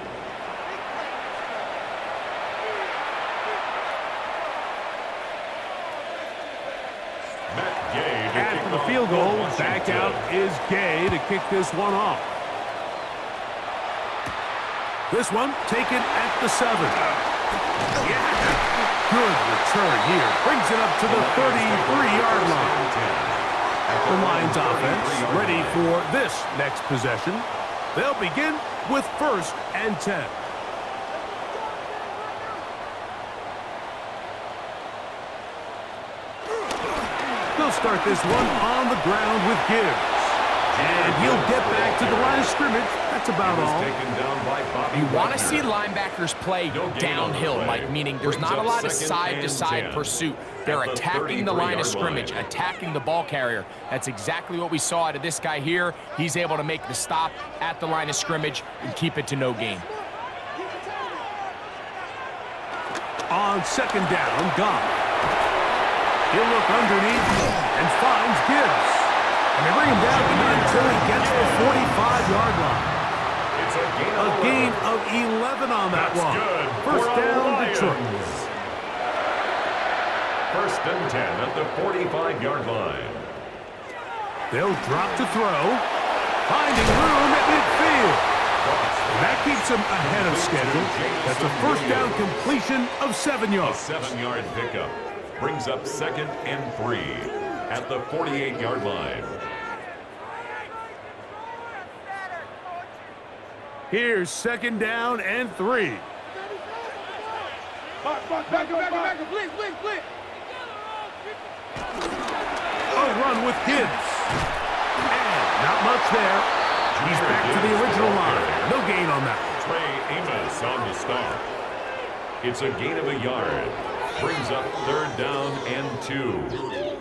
After the field goal, back out is Gay to kick this one off. This one taken at the 7. Yeah. Good return here. Brings it up to the 33-yard line. The Lions offense ready for this next possession. They'll begin with 1st and 10. They'll start this one on the ground with Gibbs. And he'll get back to the line of scrimmage. That's about all. You want to see linebackers play downhill, Mike, meaning there's not a lot of side-to-side pursuit. They're attacking the line of scrimmage, attacking the ball carrier. That's exactly what we saw out of this guy here. He's able to make the stop at the line of scrimmage and keep it to no gain. On 2nd down, Goff. He'll look underneath and finds Gibbs. And they bring him down until he gets the 45-yard line. A gain of 11 on that one. First down, Detroit. 1st and 10 at the 45-yard line. They'll drop to throw. Finding room at midfield. And that keeps him ahead of schedule. That's a first down completion of 7 yards. A 7-yard pickup brings up 2nd and 3 at the 48-yard line. Here's 2nd down and 3. Back, please. A run with Gibbs. And not much there. He's back to the original line. No gain on that. Trey Amos on the start. It's a gain of a yard. Brings up 3rd down and 2.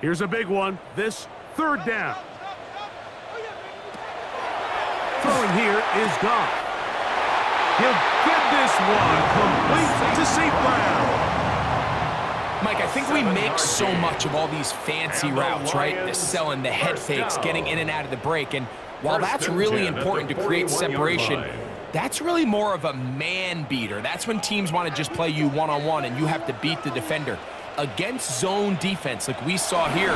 Here's a big one. This 3rd down. Throwing here is Goff. He'll get this one complete to St. Brown. Mike, I think we make so much of all these fancy routes, right? The selling, the head fakes, getting in and out of the break. And while that's really important to create separation, that's really more of a man beater. That's when teams want to just play you one-on-one and you have to beat the defender. Against zone defense, like we saw here,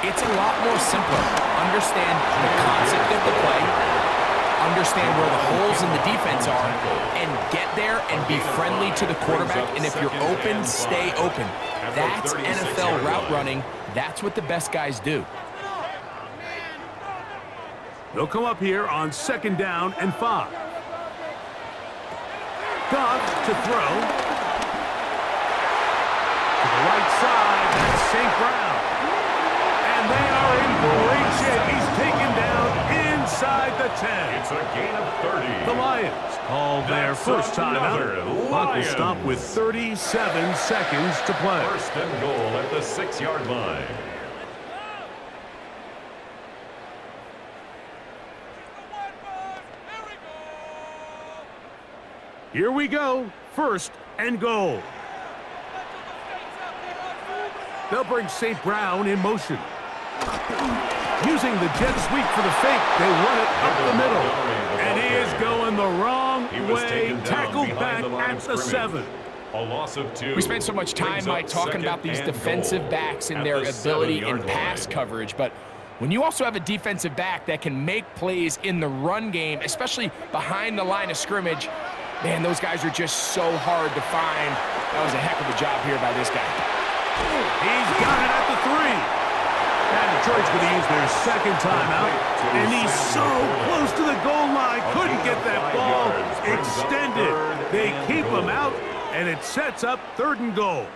it's a lot more simpler. Understand the concept of the play, understand where the holes in the defense are, and get there and be friendly to the quarterback. And if you're open, stay open. That's NFL route running. That's what the best guys do. They'll come up here on 2nd down and 5. Goff to throw. To the right side, that's St. Brown. And they are in great shape. He's taken down inside the 10. It's a gain of 30. The Lions call their first timeout. Clock will stop with 37 seconds to play. 1st and goal at the 6-yard line. Here we go. 1st and goal. They'll bring St. Brown in motion. Using the jet sweep for the fake, they run it up the middle. And he is going the wrong way. Tackled back at the 7. A loss of 2. We spent so much time, Mike, talking about these defensive backs and their ability in pass coverage, but when you also have a defensive back that can make plays in the run game, especially behind the line of scrimmage, man, those guys are just so hard to find. That was a heck of a job here by this guy. He's got it at the 3. And Detroit's going to use their 2nd timeout. And he's so close to the goal line. Couldn't get that ball extended. They keep him out, and it sets up 3rd and goal.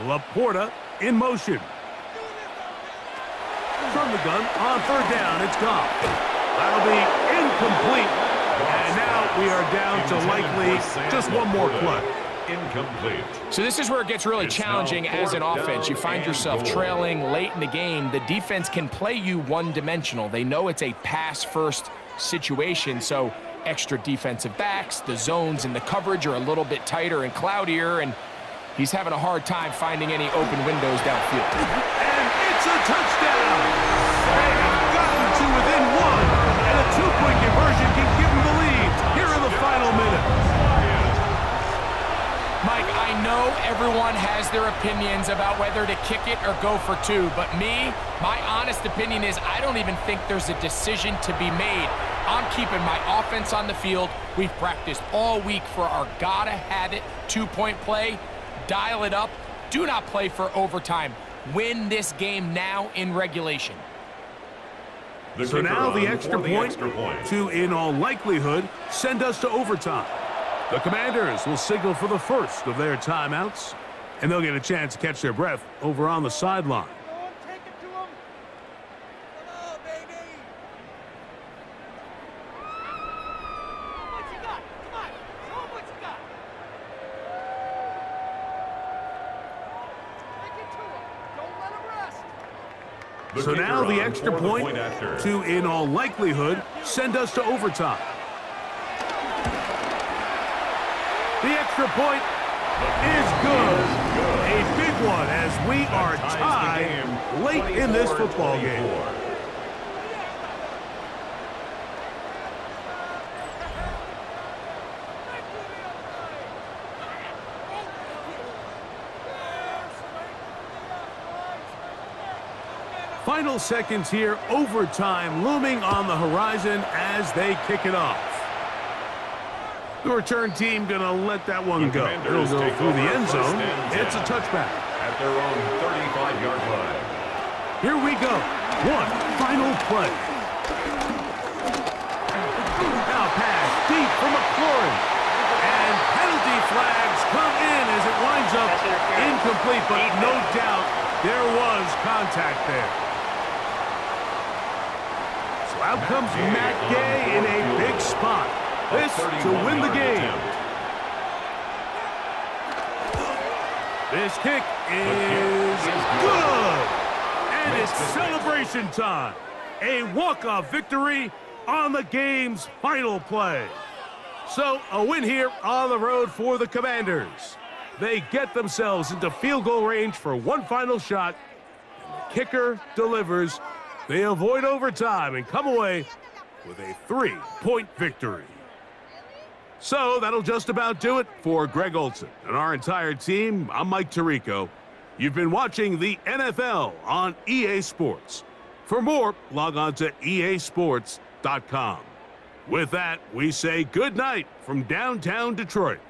Laporta in motion. From the gun on third down, it's Goff. That'll be incomplete. And now we are down to likely just one more play. Incomplete. So this is where it gets really challenging as an offense. You find yourself trailing late in the game. The defense can play you one-dimensional. They know it's a pass-first situation, so extra defensive backs, the zones and the coverage are a little bit tighter and cloudier, and he's having a hard time finding any open windows downfield. And it's a touchdown! They have gotten to within one, and a two-point conversion can give them the lead here in the final minute. Mike, I know everyone has their opinions about whether to kick it or go for two, but my honest opinion is I don't even think there's a decision to be made. I'm keeping my offense on the field. We've practiced all week for our gotta-have-it two-point play. Dial it up. Do not play for overtime. Win this game now in regulation. So now the extra point to, in all likelihood, send us to overtime. The Commanders will signal for the first of their timeouts, and they'll get a chance to catch their breath over on the sideline. So now the extra point to, in all likelihood, send us to overtime. The extra point is good. A big one as we are tied late in this football game. Final seconds here, overtime looming on the horizon as they kick it off. The return team gonna let that one go. It'll go through the end zone. It's a touchback. At their own 35-yard line. Here we go. One final play. Now pass deep from McLaurin. And penalty flags come in as it winds up incomplete, but no doubt there was contact there. So out comes Matt Gay in a big spot. This to win the game. This kick is good. And it's celebration time. A walk-off victory on the game's final play. So a win here on the road for the Commanders. They get themselves into field goal range for one final shot. And the kicker delivers. They avoid overtime and come away with a 3-point victory. So that'll just about do it for Greg Olson and our entire team. I'm Mike Tirico. You've been watching the NFL on EA Sports. For more, log on to easports.com. With that, we say good night from downtown Detroit.